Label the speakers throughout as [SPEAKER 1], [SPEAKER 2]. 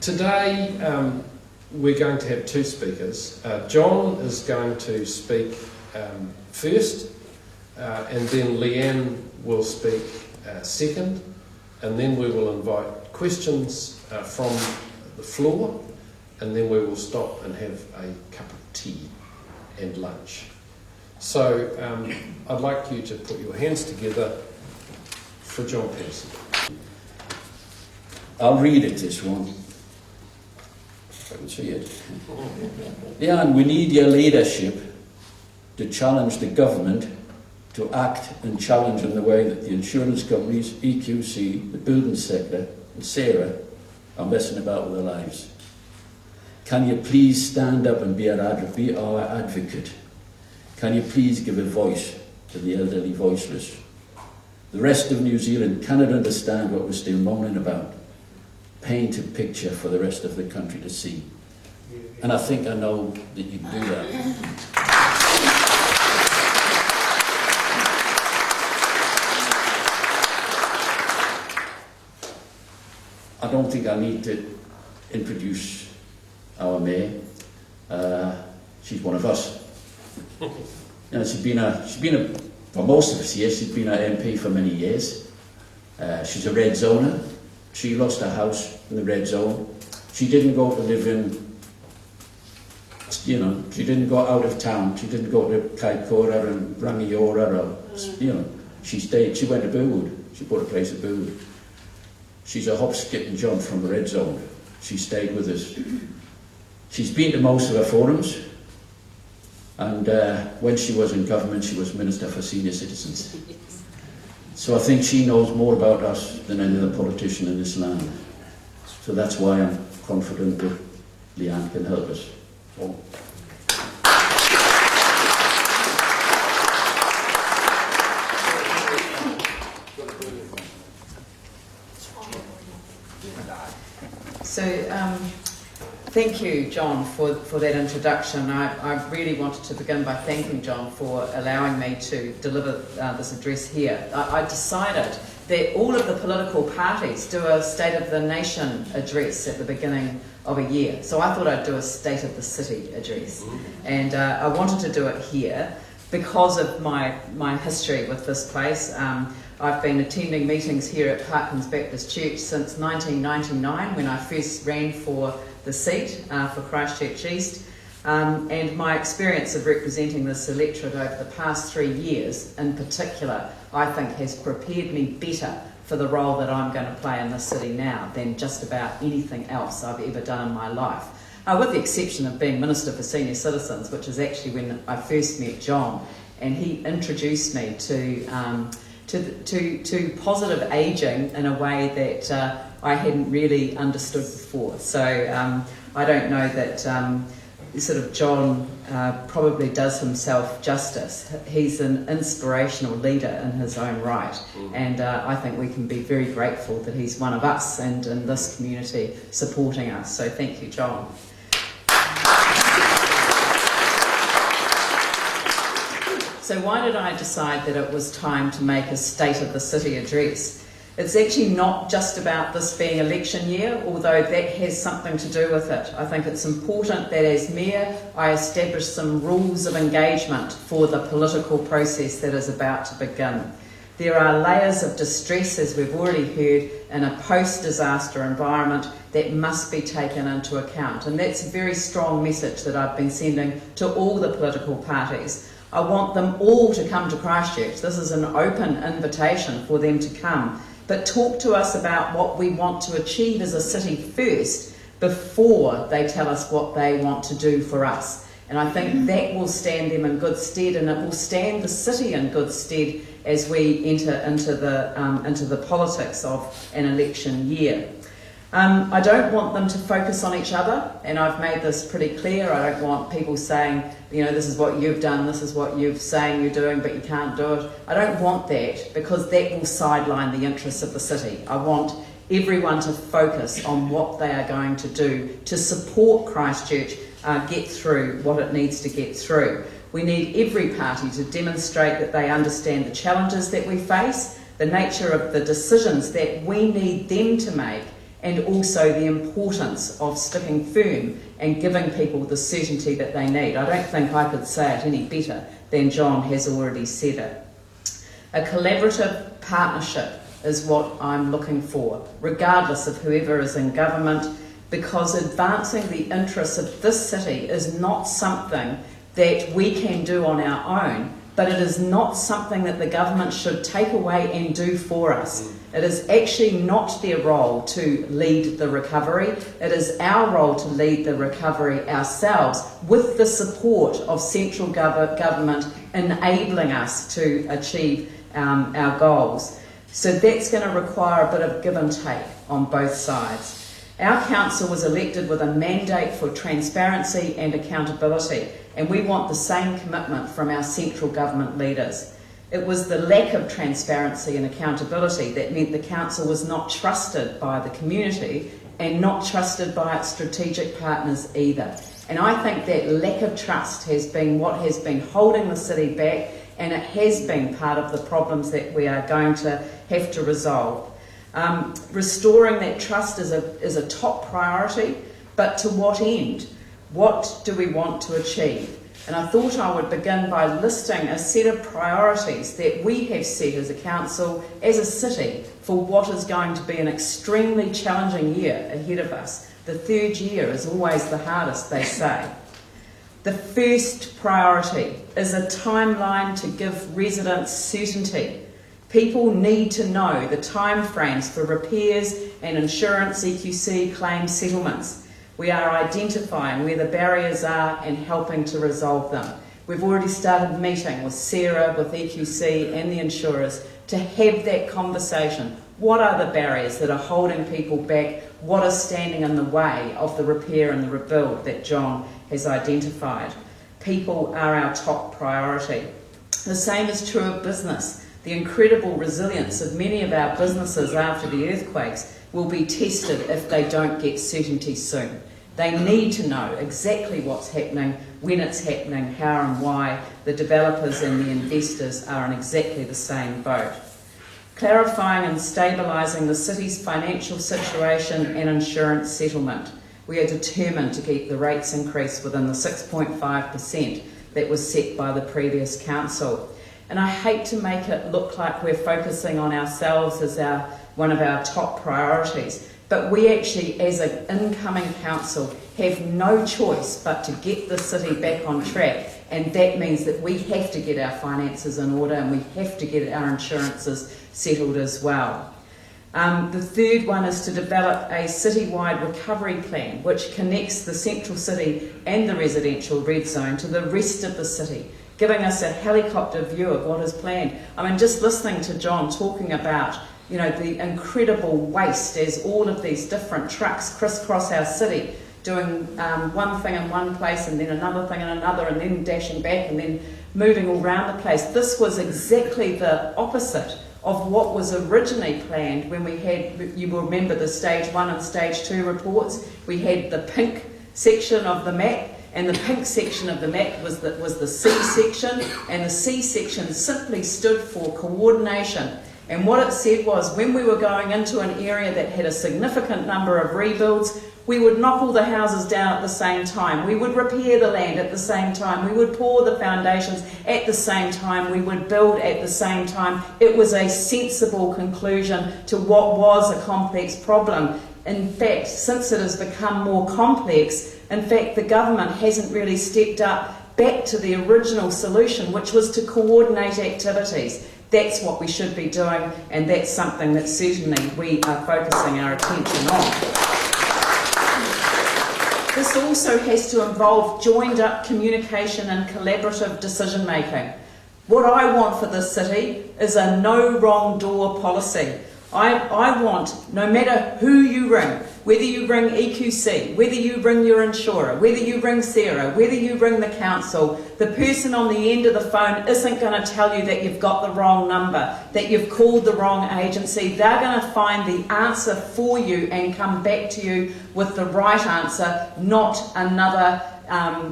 [SPEAKER 1] Today we're going to have two speakers. John is going to speak first, and then Lianne will speak second, and then we will invite questions from the floor, and then we will stop and have a cup of tea and lunch. So I'd like you to put your hands together for John Pearson.
[SPEAKER 2] I'll read it, this one. If I can see it. Lianne, we need your leadership to challenge the government to act and challenge in the way that the insurance companies, EQC, the building sector and Sarah are messing about with their lives. Can you please stand up and be our advocate? Can you please give a voice to the elderly voiceless? The rest of New Zealand cannot understand what we're still moaning about. Paint a picture for the rest of the country to see. And I think I know that you can do that. I don't think I need to introduce our mayor. She's one of us. You know, she's been for most of us here, she's been our MP for many years. She's a red zoner. She lost her house in the red zone. She didn't go to live in, you know, she didn't go out of town. She didn't go to Kaikoura and Rangiora or, you know, she stayed, she went to Burwood. She bought a place at Burwood. She's a hop, skip and jump from the red zone. She stayed with us. She's been to most of our forums. And when she was in government, she was Minister for Senior Citizens. So I think she knows more about us than any other politician in this land. So that's why I'm confident that Lianne can help us all.
[SPEAKER 3] So, thank you, John, for that introduction. I really wanted to begin by thanking John for allowing me to deliver this address here. I decided that all of the political parties do a State of the Nation address at the beginning of a year. So I thought I'd do a State of the City address. And I wanted to do it here because of my history with this place. I've been attending meetings here at Parklands Baptist Church since 1999 when I first ran for the seat for Christchurch East, and my experience of representing this electorate over the past 3 years in particular, I think has prepared me better for the role that I'm going to play in this city now than just about anything else I've ever done in my life. With the exception of being Minister for Senior Citizens, which is actually when I first met John, and he introduced me to positive ageing in a way that I hadn't really understood before. So I don't know that sort of John probably does himself justice. He's an inspirational leader in his own right, and I think we can be very grateful that he's one of us and in this community supporting us. So thank you, John. So why did I decide that it was time to make a State of the City address? It's actually not just about this being election year, although that has something to do with it. I think it's important that as Mayor, I establish some rules of engagement for the political process that is about to begin. There are layers of distress, as we've already heard, in a post-disaster environment that must be taken into account. And that's a very strong message that I've been sending to all the political parties. I want them all to come to Christchurch. This is an open invitation for them to come. But talk to us about what we want to achieve as a city first before they tell us what they want to do for us. And I think that will stand them in good stead, and it will stand the city in good stead as we enter into the politics of an election year. I don't want them to focus on each other, and I've made this pretty clear. I don't want people saying, you know, this is what you've done, this is what you're saying you're doing, but you can't do it. I don't want that, because that will sideline the interests of the city. I want everyone to focus on what they are going to do to support Christchurch get through what it needs to get through. We need every party to demonstrate that they understand the challenges that we face, the nature of the decisions that we need them to make, and also the importance of sticking firm and giving people the certainty that they need. I don't think I could say it any better than John has already said it. A collaborative partnership is what I'm looking for, regardless of whoever is in government, because advancing the interests of this city is not something that we can do on our own, but it is not something that the government should take away and do for us. It is actually not their role to lead the recovery. It is our role to lead the recovery ourselves with the support of central government enabling us to achieve our goals. So that's going to require a bit of give and take on both sides. Our council was elected with a mandate for transparency and accountability, and we want the same commitment from our central government leaders. It was the lack of transparency and accountability that meant the council was not trusted by the community and not trusted by its strategic partners either. And I think that lack of trust has been what has been holding the city back, and it has been part of the problems that we are going to have to resolve. Restoring that trust is a top priority, but to what end? What do we want to achieve? And I thought I would begin by listing a set of priorities that we have set as a council, as a city, for what is going to be an extremely challenging year ahead of us. The third year is always the hardest, they say. The first priority is a timeline to give residents certainty. People need to know the timeframes for repairs and insurance, EQC, claim settlements. We are identifying where the barriers are and helping to resolve them. We've already started meeting with Sarah, with EQC and the insurers to have that conversation. What are the barriers that are holding people back? What is standing in the way of the repair and the rebuild that John has identified? People are our top priority. The same is true of business. The incredible resilience of many of our businesses after the earthquakes will be tested if they don't get certainty soon. They need to know exactly what's happening, when it's happening, how and why. The developers and the investors are in exactly the same boat. Clarifying and stabilising the city's financial situation and insurance settlement. We are determined to keep the rates increase within the 6.5% that was set by the previous council. And I hate to make it look like we're focusing on ourselves as one of our top priorities, but we actually, as an incoming council, have no choice but to get the city back on track, and that means that we have to get our finances in order and we have to get our insurances settled as well. The third one is to develop a citywide recovery plan which connects the central city and the residential red zone to the rest of the city, giving us a helicopter view of what is planned. I mean, just listening to John talking about, you know, the incredible waste as all of these different trucks crisscross our city, doing one thing in one place and then another thing in another and then dashing back and then moving all around the place. This was exactly the opposite of what was originally planned when we had, you will remember the stage 1 and stage 2 reports. We had the pink section of the map, and the pink section of the map was the C section, and the C section simply stood for coordination. And what it said was, when we were going into an area that had a significant number of rebuilds, we would knock all the houses down at the same time. We would repair the land at the same time. We would pour the foundations at the same time. We would build at the same time. It was a sensible conclusion to what was a complex problem. In fact, since it has become more complex, in fact, the government hasn't really stepped up back to the original solution, which was to coordinate activities. That's what we should be doing, and that's something that certainly we are focusing our attention on. This also has to involve joined up communication and collaborative decision making. What I want for this city is a no wrong door policy. I want, no matter who you ring, whether you ring EQC, whether you ring your insurer, whether you ring Sarah, whether you ring the council, the person on the end of the phone isn't going to tell you that you've got the wrong number, that you've called the wrong agency. They're going to find the answer for you and come back to you with the right answer, not another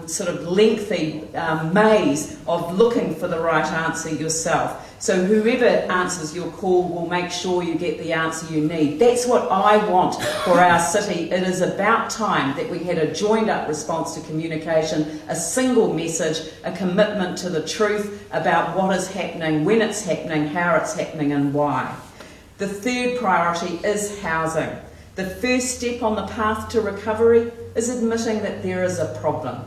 [SPEAKER 3] sort of lengthy maze of looking for the right answer yourself. So whoever answers your call will make sure you get the answer you need. That's what I want for our city. It is about time that we had a joined up response to communication, a single message, a commitment to the truth about what is happening, when it's happening, how it's happening and why. The third priority is housing. The first step on the path to recovery is admitting that there is a problem.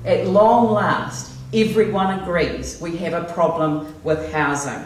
[SPEAKER 3] At long last, everyone agrees we have a problem with housing.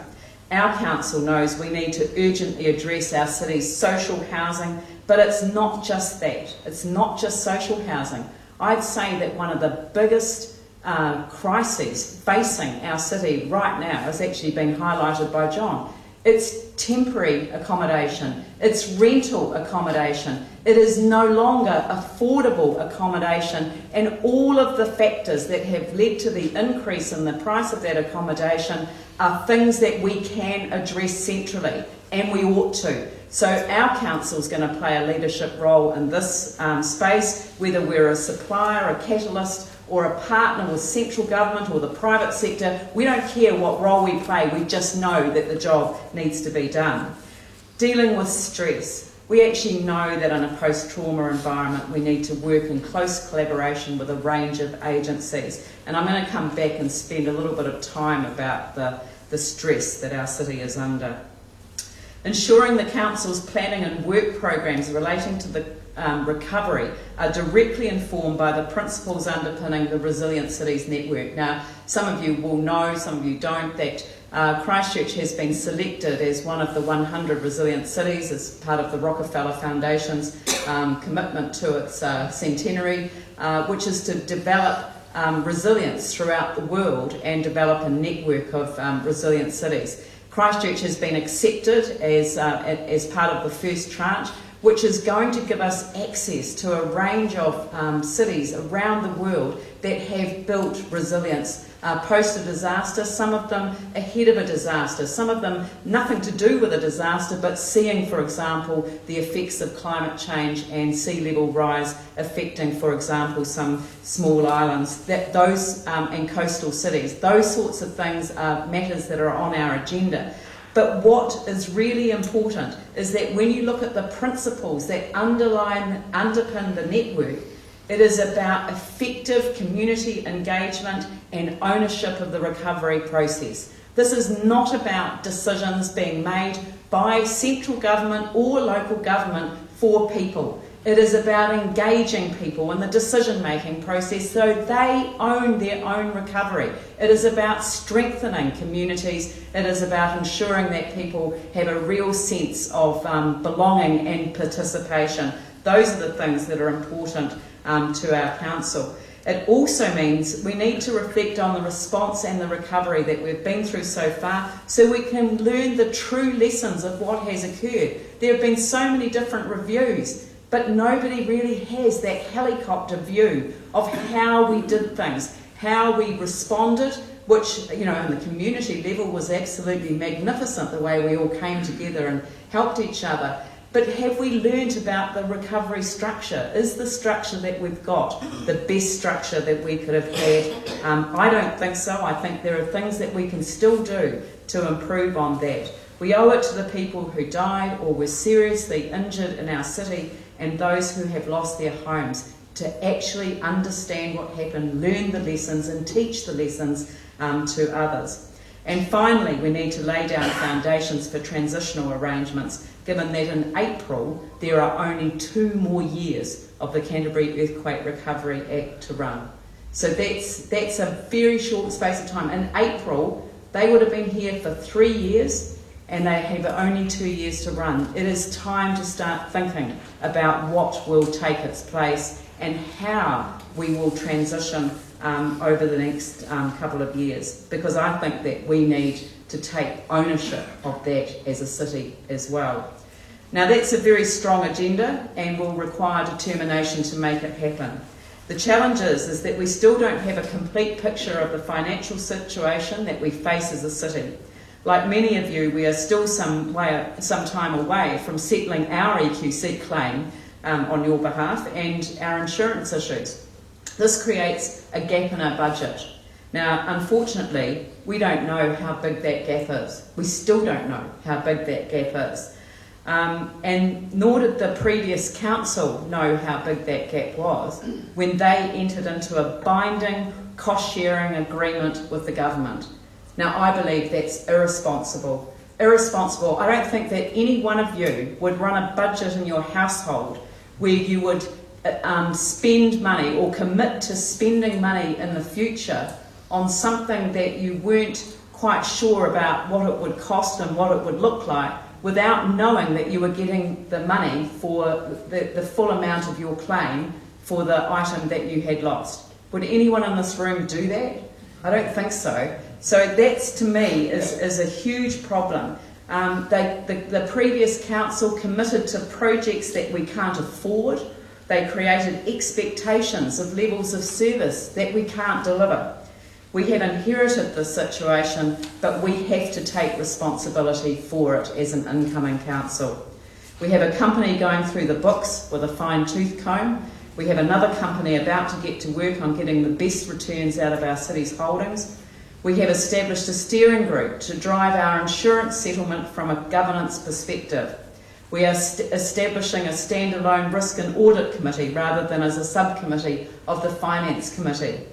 [SPEAKER 3] Our council knows we need to urgently address our city's social housing, but it's not just that. It's not just social housing. I'd say that one of the biggest crises facing our city right now has actually been highlighted by John. It's temporary accommodation, it's rental accommodation, it is no longer affordable accommodation, and all of the factors that have led to the increase in the price of that accommodation are things that we can address centrally, and we ought to. So our council is going to play a leadership role in this space, whether we're a supplier, a catalyst, or a partner with central government or the private sector. We don't care what role we play, we just know that the job needs to be done. Dealing with stress. We actually know that in a post-trauma environment we need to work in close collaboration with a range of agencies. And I'm going to come back and spend a little bit of time about the stress that our city is under. Ensuring the council's planning and work programs relating to the recovery are directly informed by the principles underpinning the Resilient Cities Network. Now, some of you will know, some of you don't, that Christchurch has been selected as one of the 100 resilient cities as part of the Rockefeller Foundation's commitment to its centenary, which is to develop resilience throughout the world and develop a network of resilient cities. Christchurch has been accepted as part of the first tranche, which is going to give us access to a range of cities around the world that have built resilience post a disaster, some of them ahead of a disaster, some of them nothing to do with a disaster, but seeing, for example, the effects of climate change and sea level rise affecting, for example, some small islands, and coastal cities. Those sorts of things are matters that are on our agenda. But what is really important is that when you look at the principles that underpin the network, it is about effective community engagement and ownership of the recovery process. This is not about decisions being made by central government or local government for people. It is about engaging people in the decision-making process so they own their own recovery. It is about strengthening communities. It is about ensuring that people have a real sense of belonging and participation. Those are the things that are important to our council. It also means we need to reflect on the response and the recovery that we've been through so far so we can learn the true lessons of what has occurred. There have been so many different reviews, but nobody really has that helicopter view of how we did things, how we responded, which, you know, on the community level was absolutely magnificent, the way we all came together and helped each other. But have we learnt about the recovery structure? Is the structure that we've got the best structure that we could have had? I don't think so. I think there are things that we can still do to improve on that. We owe it to the people who died or were seriously injured in our city and those who have lost their homes to actually understand what happened, learn the lessons and teach the lessons to others. And finally, we need to lay down foundations for transitional arrangements, given that in April there are only 2 more years of the Canterbury Earthquake Recovery Act to run. So that's a very short space of time. In April, they would have been here for 3 years and they have only 2 years to run. It is time to start thinking about what will take its place and how we will transition over the next couple of years, because I think that we need to take ownership of that as a city as well. Now that's a very strong agenda and will require determination to make it happen. The challenge is that we still don't have a complete picture of the financial situation that we face as a city. Like many of you, we are still some time away from settling our EQC claim on your behalf and our insurance issues. This creates a gap in our budget. Now, unfortunately, we don't know how big that gap is. We still don't know how big that gap is. And nor did the previous council know how big that gap was when they entered into a binding cost-sharing agreement with the government. Now, I believe that's irresponsible. Irresponsible. I don't think that any one of you would run a budget in your household where you would spend money or commit to spending money in the future on something that you weren't quite sure about what it would cost and what it would look like without knowing that you were getting the money for the full amount of your claim for the item that you had lost. Would anyone in this room do that? I don't think so. So that's, to me, is a huge problem. The previous council committed to projects that we can't afford. They created expectations of levels of service that we can't deliver. We have inherited this situation, but we have to take responsibility for it as an incoming council. We have a company going through the books with a fine-tooth comb. We have another company about to get to work on getting the best returns out of our city's holdings. We have established a steering group to drive our insurance settlement from a governance perspective. We are establishing a standalone risk and audit committee rather than as a subcommittee of the finance committee.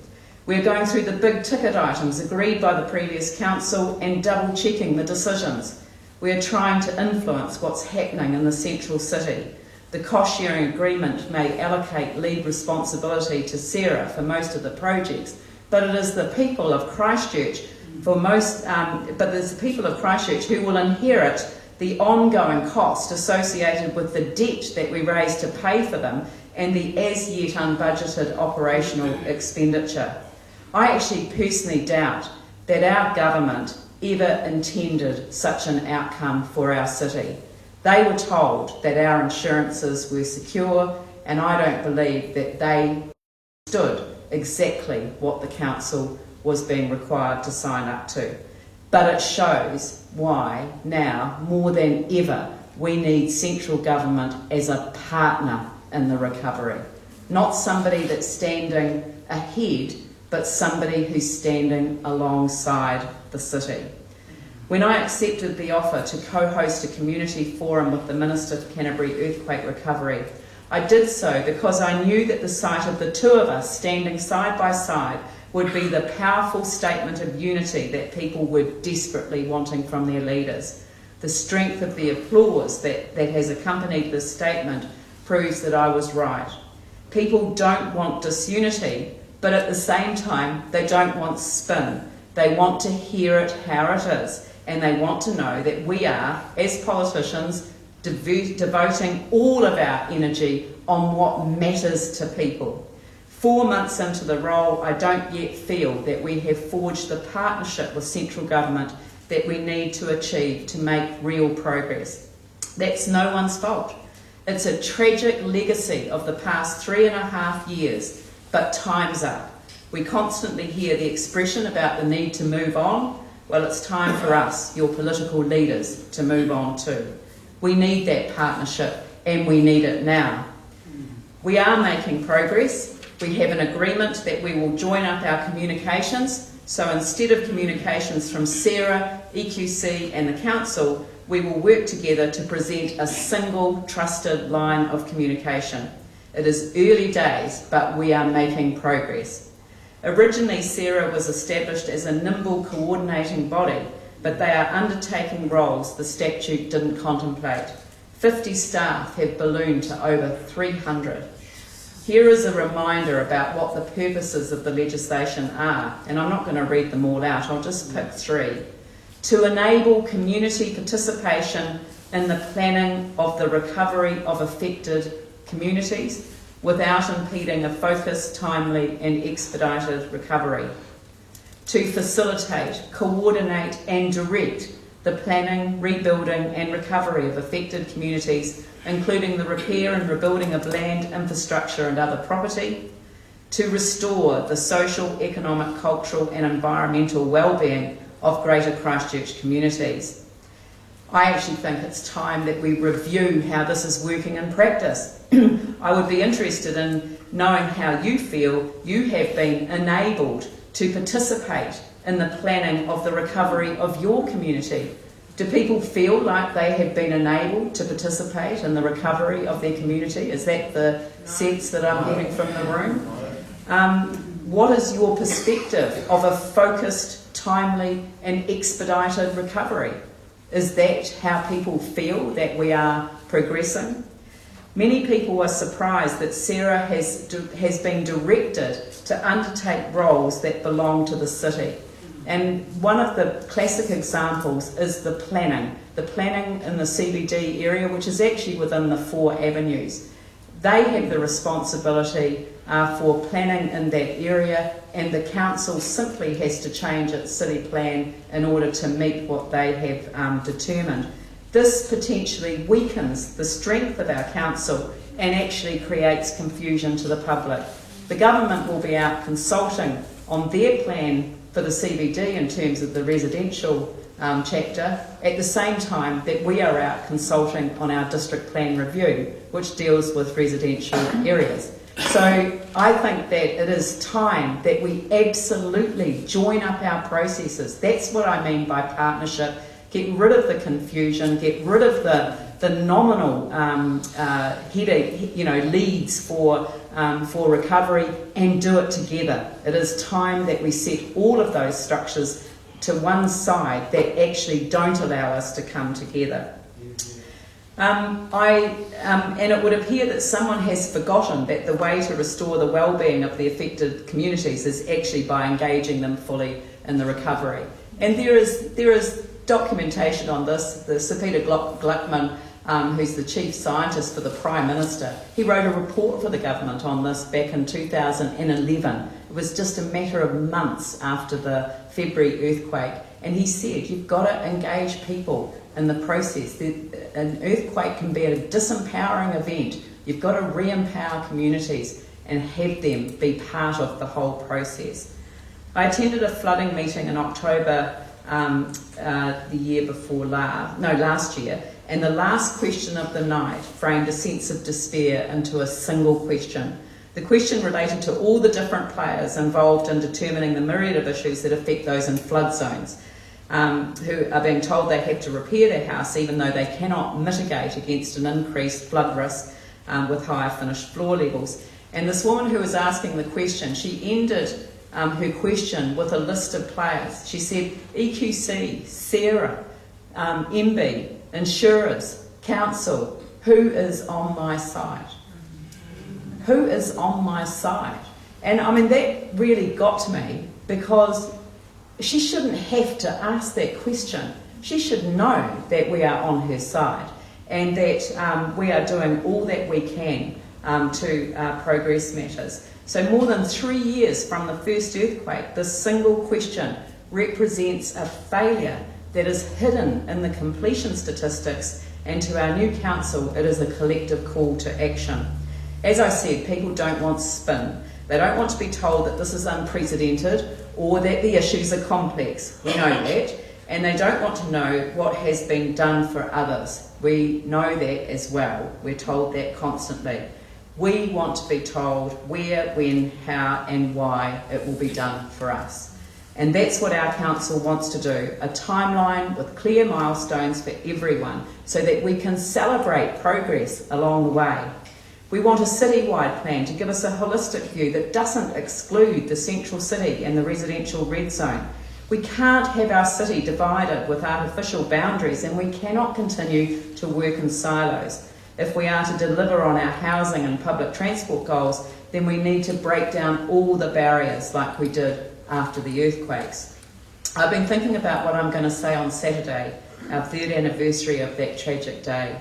[SPEAKER 3] We're going through the big ticket items agreed by the previous council and double checking the decisions. We're trying to influence what's happening in the central city. The cost sharing agreement may allocate lead responsibility to Sarah for most of the projects, but it is the people of Christchurch there's the people of Christchurch who will inherit the ongoing cost associated with the debt that we raise to pay for them and the as yet unbudgeted operational expenditure. I actually personally doubt that our government ever intended such an outcome for our city. They were told that our insurances were secure, and I don't believe that they understood exactly what the council was being required to sign up to. But it shows why now, more than ever, we need central government as a partner in the recovery. Not somebody that's standing ahead, but somebody who's standing alongside the city. When I accepted the offer to co-host a community forum with the Minister for Canterbury Earthquake Recovery, I did so because I knew that the sight of the two of us standing side by side would be the powerful statement of unity that people were desperately wanting from their leaders. The strength of the applause that has accompanied this statement proves that I was right. People don't want disunity, but at the same time, they don't want spin. They want to hear it how it is, and they want to know that we are, as politicians, devoting all of our energy on what matters to people. 4 months into the role, I don't yet feel that we have forged the partnership with central government that we need to achieve to make real progress. That's no one's fault. It's a tragic legacy of the past 3.5 years, but time's up. We constantly hear the expression about the need to move on. Well, it's time for us, your political leaders, to move on too. We need that partnership, and we need it now. We are making progress. We have an agreement that we will join up our communications. So instead of communications from Sarah, EQC and the Council, we will work together to present a single trusted line of communication. It is early days, but we are making progress. Originally, Sarah was established as a nimble coordinating body, but they are undertaking roles the statute didn't contemplate. 50 staff have ballooned to over 300. Here is a reminder about what the purposes of the legislation are, and I'm not going to read them all out, I'll just pick 3. To enable community participation in the planning of the recovery of affected communities without impeding a focused, timely and expedited recovery. To facilitate, coordinate and direct the planning, rebuilding and recovery of affected communities, including the repair and rebuilding of land, infrastructure and other property. To restore the social, economic, cultural and environmental well-being of Greater Christchurch communities. I actually think it's time that we review how this is working in practice. I would be interested in knowing how you feel you have been enabled to participate in the planning of the recovery of your community? Do people feel like they have been enabled to participate in the recovery of their community? Is that the sense that I'm getting from the room? What is your perspective of a focused, timely and expedited recovery? Is that how people feel that we are progressing? Many people are surprised that Sarah has been directed to undertake roles that belong to the city. And one of the classic examples is the planning in the CBD area, which is actually within the 4 avenues. They have the responsibility for planning in that area, and the council simply has to change its city plan in order to meet what they have determined. This potentially weakens the strength of our council and actually creates confusion to the public. The government will be out consulting on their plan for the CBD in terms of the residential chapter, at the same time that we are out consulting on our district plan review, which deals with residential areas. So I think that it is time that we absolutely join up our processes. That's what I mean by partnership. Get rid of the confusion, get rid of the nominal headache, leads for recovery, and do it together. It is time that we set all of those structures to one side that actually don't allow us to come together. And it would appear that someone has forgotten that the way to restore the well-being of the affected communities is actually by engaging them fully in the recovery. And there is documentation on this. The Sir Peter Gluckman, who's the chief scientist for the Prime Minister, he wrote a report for the government on this back in 2011. It was just a matter of months after the February earthquake, and he said, you've got to engage people in the process. An earthquake can be a disempowering event. You've got to re-empower communities and have them be part of the whole process. I attended a flooding meeting in October last year, and the last question of the night framed a sense of despair into a single question. The question related to all the different players involved in determining the myriad of issues that affect those in flood zones, who are being told they have to repair their house even though they cannot mitigate against an increased flood risk with higher finished floor levels. And this woman who was asking the question, she ended her question with a list of players. She said, EQC, Sarah, MB, insurers, council, who is on my side? Who is on my side? And I mean, that really got to me, because she shouldn't have to ask that question. She should know that we are on her side and that we are doing all that we can to progress matters. So more than 3 years from the first earthquake, this single question represents a failure that is hidden in the completion statistics, and to our new council, it is a collective call to action. As I said, people don't want spin. They don't want to be told that this is unprecedented or that the issues are complex. We know that. And they don't want to know what has been done for others. We know that as well. We're told that constantly. We want to be told where, when, how and why it will be done for us. And that's what our council wants to do, a timeline with clear milestones for everyone so that we can celebrate progress along the way. We want a citywide plan to give us a holistic view that doesn't exclude the central city and the residential red zone. We can't have our city divided with artificial boundaries, and we cannot continue to work in silos. If we are to deliver on our housing and public transport goals, then we need to break down all the barriers like we did after the earthquakes. I've been thinking about what I'm going to say on Saturday, our 3rd anniversary of that tragic day.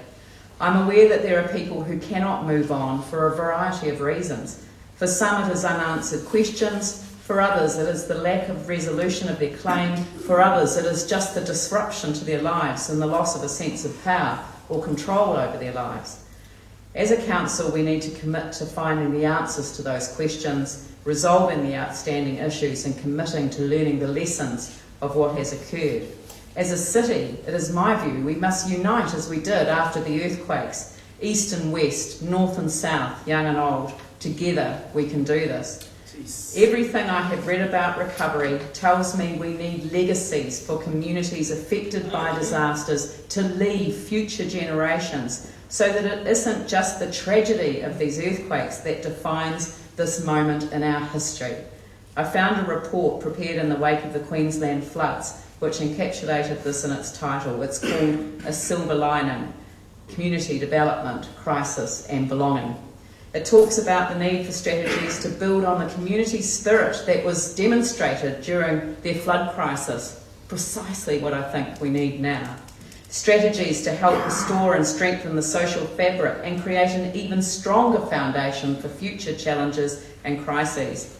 [SPEAKER 3] I'm aware that there are people who cannot move on for a variety of reasons. For some it is unanswered questions, for others it is the lack of resolution of their claim, for others it is just the disruption to their lives and the loss of a sense of power or control over their lives. As a council, we need to commit to finding the answers to those questions, resolving the outstanding issues and committing to learning the lessons of what has occurred. As a city, it is my view, we must unite as we did after the earthquakes, east and west, north and south, young and old. Together we can do this. Everything I have read about recovery tells me we need legacies for communities affected by disasters to leave future generations, so that it isn't just the tragedy of these earthquakes that defines this moment in our history. I found a report prepared in the wake of the Queensland floods which encapsulated this in its title. It's called A Silver Lining: Community Development, Crisis and Belonging. It talks about the need for strategies to build on the community spirit that was demonstrated during their flood crisis, precisely what I think we need now. Strategies to help restore and strengthen the social fabric and create an even stronger foundation for future challenges and crises.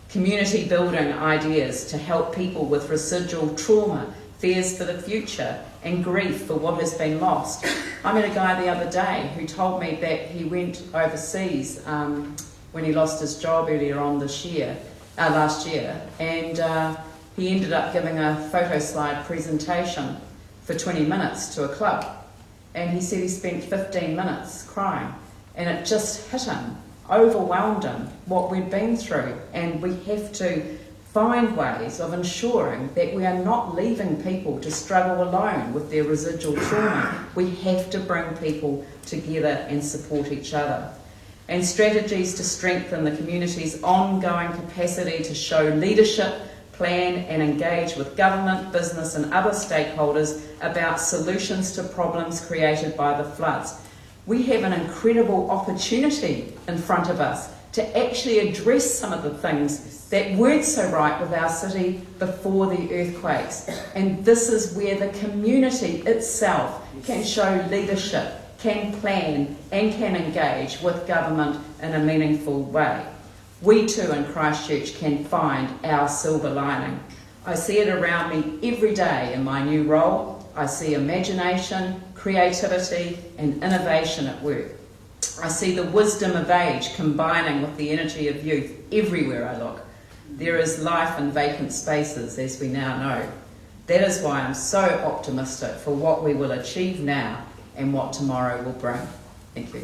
[SPEAKER 3] Community building ideas to help people with residual trauma, fears for the future and grief for what has been lost. I met a guy the other day who told me that he went overseas when he lost his job earlier on last year, and he ended up giving a photo slide presentation for 20 minutes to a club, and he said he spent 15 minutes crying, and it just hit him, overwhelmed him, what we'd been through. And we have to find ways of ensuring that we are not leaving people to struggle alone with their residual trauma. We have to bring people together and support each other. And strategies to strengthen the community's ongoing capacity to show leadership, plan and engage with government, business and other stakeholders about solutions to problems created by the floods. We have an incredible opportunity in front of us to actually address some of the things that weren't so right with our city before the earthquakes. And this is where the community itself can show leadership, can plan and can engage with government in a meaningful way. We too in Christchurch can find our silver lining. I see it around me every day in my new role. I see imagination, creativity and innovation at work. I see the wisdom of age combining with the energy of youth everywhere I look. There is life in vacant spaces, as we now know. That is why I'm so optimistic for what we will achieve now and what tomorrow will bring. Thank you.